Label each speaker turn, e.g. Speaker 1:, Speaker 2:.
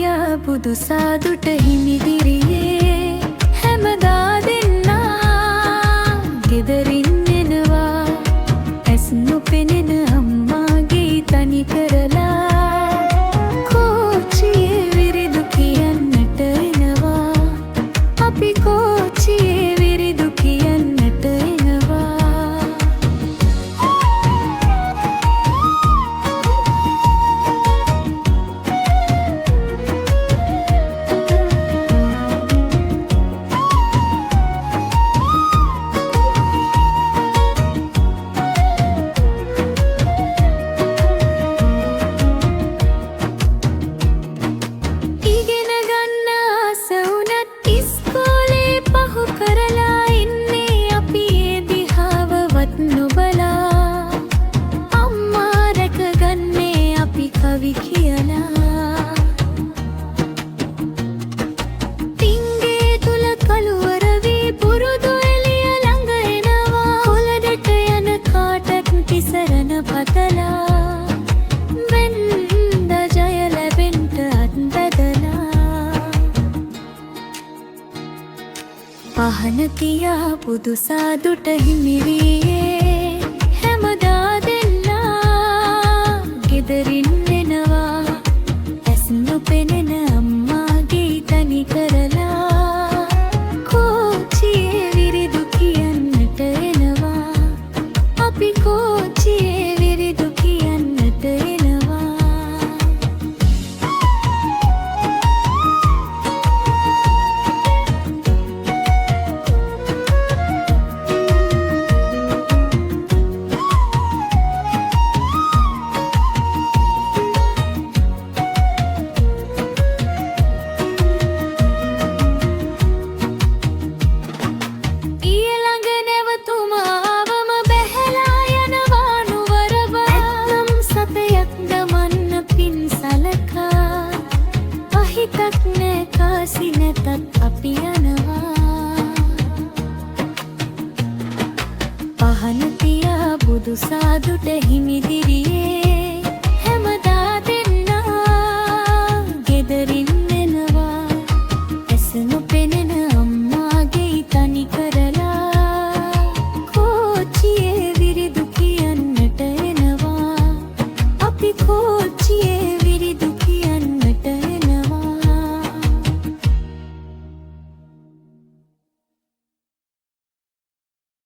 Speaker 1: තියා බුදු සාදුට හිමිදිරියේ හැමදා දෙන්නා ගෙදරින් එනවා ඇස් නොපෙනෙන අම්මාගේ තනි කරලා කෝච්චියේ විරිදු කියන්නට එනවා අපි කෝච්චියේ විරිදු කියන්නට එනවා කවි කියලා පිංගේ තුල කළුවර වී පුරුදු එළිය ළඟ එනවා කොළඩට යන කාටත් තිසරණ පතලා වෙන්ද ජය ලැබෙන්ට අත් බැදලා පහන තියා බුදු සාදුට හිමි වී හැමදා දෙන්නා ගෙදරින් පෙනෙන අම්මාගේ තනි කරලා කෝච්චියේ විරිදු කියන්නට එනවා අපි කෝච්චියේ විරිදු කියන්නට එනවා කාසි නැතත් අපි යනවා පහන තියා බුදු සාදුට හිමි